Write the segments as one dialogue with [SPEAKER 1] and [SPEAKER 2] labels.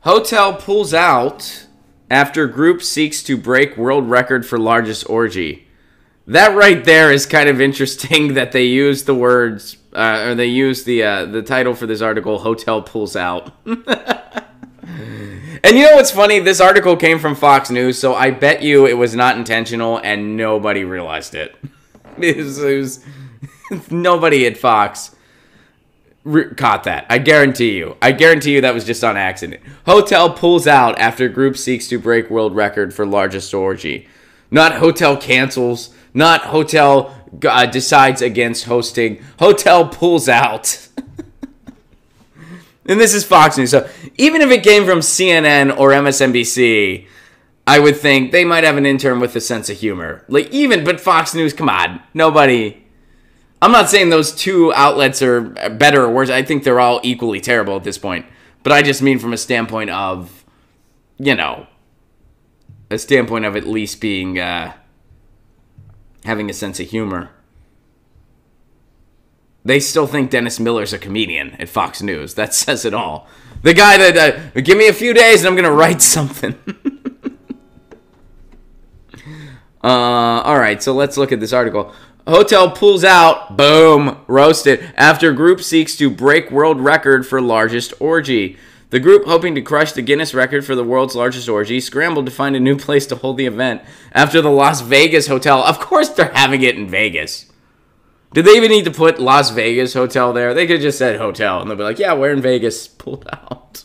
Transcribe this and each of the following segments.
[SPEAKER 1] Hotel pulls out after group seeks to break world record for largest orgy. That right there is kind of interesting that they use the words, or they use the title for this article, Hotel Pulls Out. And you know what's funny? This article came from Fox News, so I bet you it was not intentional and nobody realized it. Nobody at Fox caught that. I guarantee you. I guarantee you that was just on accident. Hotel pulls out after group seeks to break world record for largest orgy. Not hotel cancels. Not hotel decides against hosting. Hotel pulls out. And this is Fox News. So even if it came from CNN or MSNBC, I would think they might have an intern with a sense of humor. But Fox News, come on. Nobody. I'm not saying those two outlets are better or worse. I think they're all equally terrible at this point. But I just mean from a standpoint of, a standpoint of at least being, having a sense of humor. They still think Dennis Miller's a comedian at Fox News. That says it all. The guy that, give me a few days and I'm going to write something. All right, so let's look at this article. Hotel pulls out, boom, roasted, after group seeks to break world record for largest orgy. The group, hoping to crush the Guinness record for the world's largest orgy, scrambled to find a new place to hold the event after the Las Vegas hotel. Of course they're having it in Vegas. Did they even need to put Las Vegas hotel there? They could have just said hotel, and they'll be like, yeah, we're in Vegas. Pulled out.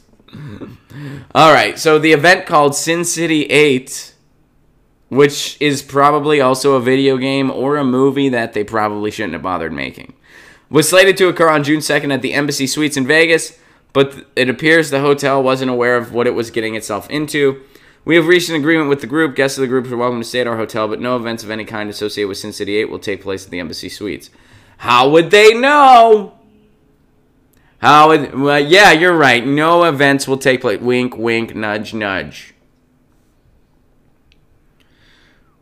[SPEAKER 1] All right, so the event called Sin City 8, which is probably also a video game or a movie that they probably shouldn't have bothered making, was slated to occur on June 2nd at the Embassy Suites in Vegas, but it appears the hotel wasn't aware of what it was getting itself into. We have reached an agreement with the group. Guests of the group are welcome to stay at our hotel, but no events of any kind associated with Sin City 8 will take place at the Embassy Suites. How would they know? Well, yeah, you're right. No events will take place. Wink, wink, nudge, nudge.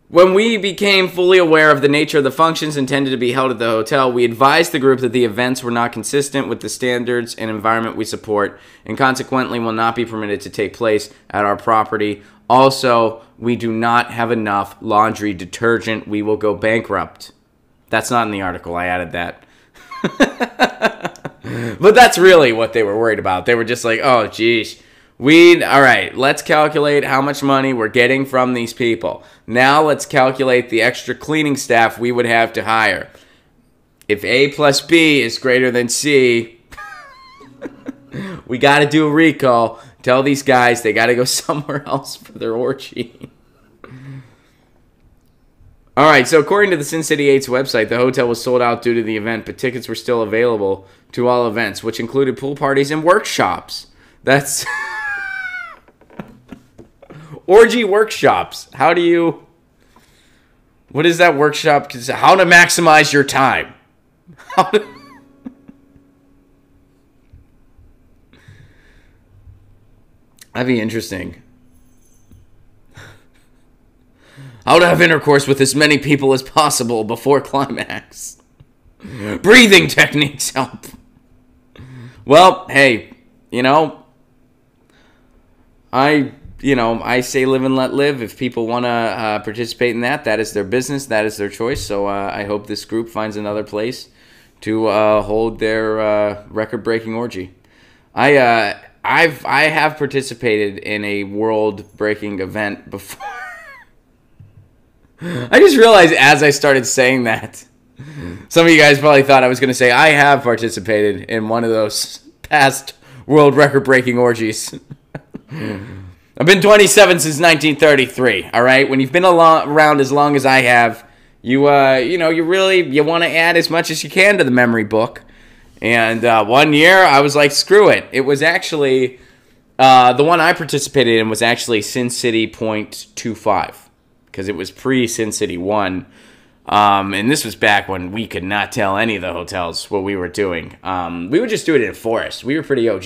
[SPEAKER 1] When we became fully aware of the nature of the functions intended to be held at the hotel, we advised the group that the events were not consistent with the standards and environment we support, and consequently will not be permitted to take place at our property. Also, we do not have enough laundry detergent. We will go bankrupt. That's not in the article. I added that. But that's really what they were worried about. They were just like, oh, geez. All right, let's calculate how much money we're getting from these people. Now let's calculate the extra cleaning staff we would have to hire. If A plus B is greater than C, we got to do a recall. Tell these guys they got to go somewhere else for their orgy. All right, so according to the Sin City 8's website, the hotel was sold out due to the event, but tickets were still available to all events, which included pool parties and workshops. That's... Orgy workshops. What is that workshop? How to maximize your time. That'd be interesting. How to have intercourse with as many people as possible before climax. Breathing techniques help. Well, hey, I say live and let live. If people want to participate in that, that is their business. That is their choice. So I hope this group finds another place to hold their record-breaking orgy. I have participated in a world-breaking event before. I just realized as I started saying that, some of you guys probably thought I was going to say I have participated in one of those past world record-breaking orgies. I've been 27 since 1933, all right? When you've been around as long as I have, you want to add as much as you can to the memory book. And 1 year, I was like, screw it. It was actually, the one I participated in was actually Sin City .25, because it was pre-Sin City 1. And this was back when we could not tell any of the hotels what we were doing. We would just do it in a forest. We were pretty OG,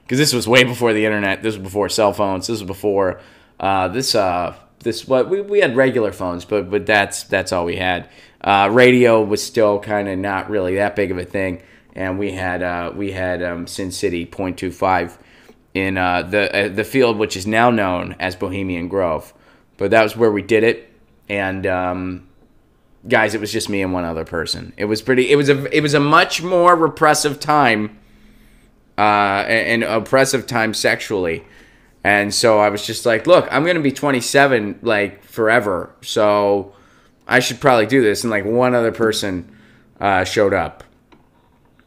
[SPEAKER 1] because this was way before the internet. This was before cell phones. This was before we had regular phones, but that's all we had. Radio was still kind of not really that big of a thing, and we had Sin City .25. in the field which is now known as Bohemian Grove. But that was where we did it, and guys, it was just me and one other person. It was a much more repressive time, and oppressive time sexually. And so I was just like, look, I'm going to be 27 like forever. So I should probably do this. And like one other person showed up.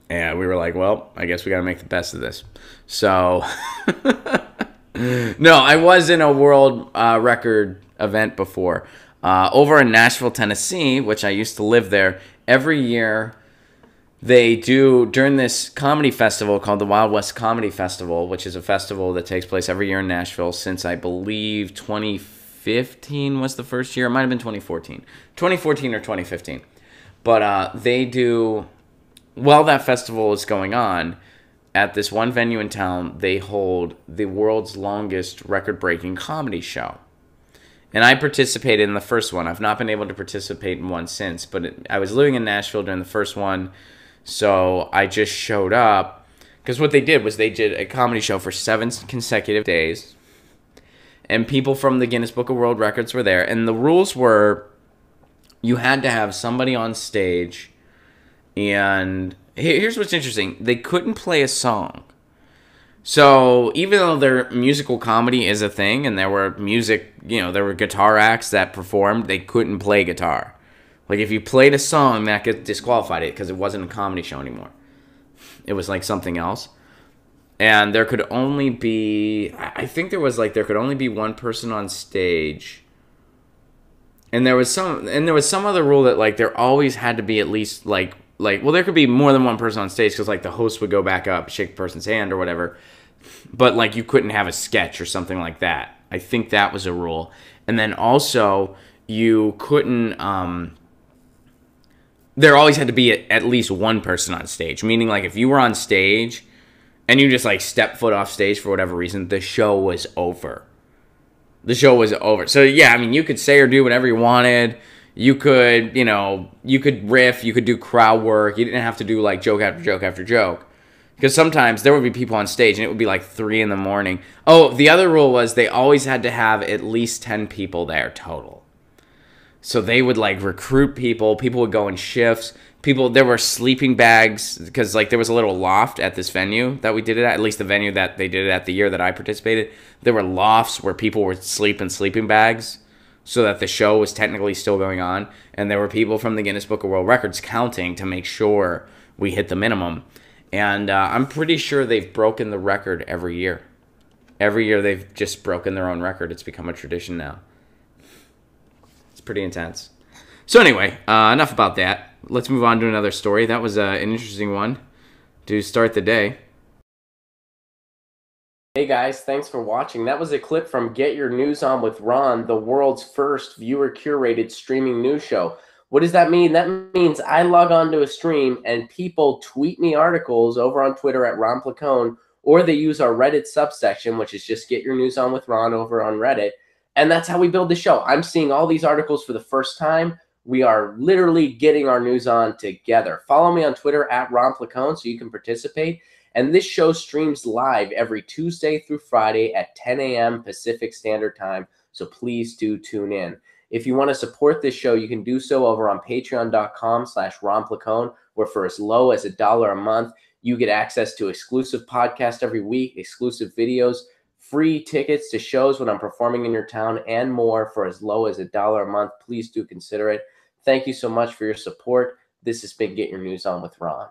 [SPEAKER 1] And we were like, well, I guess we got to make the best of this. So no, I was in a world record event before. Over in Nashville, Tennessee, which I used to live there, every year they do, during this comedy festival called the Wild West Comedy Festival, which is a festival that takes place every year in Nashville since I believe 2015 was the first year. It might have been 2014. 2014 or 2015. But they do, while that festival is going on, at this one venue in town, they hold the world's longest record-breaking comedy show. And I participated in the first one. I've not been able to participate in one since, but I was living in Nashville during the first one, so I just showed up. Because what they did was they did a comedy show for 7 consecutive days, and people from the Guinness Book of World Records were there. And the rules were you had to have somebody on stage, and here's what's interesting. They couldn't play a song. So even though their musical comedy is a thing, and there were there were guitar acts that performed, they couldn't play guitar. Like if you played a song, that could disqualify it because it wasn't a comedy show anymore. It was like something else. And there could only be, I think there could only be one person on stage. And there was some other rule that like there always had to be at least like well, there could be more than one person on stage because like the host would go back up, shake the person's hand or whatever. But like you couldn't have a sketch or something like that. I think that was a rule. And then also you couldn't there always had to be at least one person on stage, meaning like if you were on stage and you just like step foot off stage for whatever reason, the show was over. The show was over. So yeah, I mean, you could say or do whatever you wanted. You could, you could riff, you could do crowd work. You didn't have to do like joke after joke after joke. Because sometimes there would be people on stage and it would be like 3 in the morning. Oh, the other rule was they always had to have at least 10 people there total. So they would like recruit people. People would go in shifts. There were sleeping bags because like there was a little loft at this venue that we did it at least the venue that they did it at the year that I participated. There were lofts where people would sleep in sleeping bags so that the show was technically still going on. And there were people from the Guinness Book of World Records counting to make sure we hit the minimum. And I'm pretty sure they've broken the record every year. Every year they've just broken their own record. It's become a tradition now. It's pretty intense. So anyway, enough about that. Let's move on to another story. That was an interesting one to start the day. Hey guys, thanks for watching. That was a clip from Get Your News On with Ron, the world's first viewer-curated streaming news show. What does that mean? That means I log on to a stream and people tweet me articles over on Twitter at Ron Placone, or they use our Reddit subsection, which is just Get Your News On with Ron over on Reddit. And that's how we build the show. I'm seeing all these articles for the first time. We are literally getting our news on together. Follow me on Twitter at Ron Placone so you can participate. And this show streams live every Tuesday through Friday at 10 a.m. Pacific Standard Time. So please do tune in. If you want to support this show, you can do so over on patreon.com/Ron Placone, where for as low as $1 a month, you get access to exclusive podcasts every week, exclusive videos, free tickets to shows when I'm performing in your town, and more for as low as $1 a month. Please do consider it. Thank you so much for your support. This has been Get Your News On with Ron.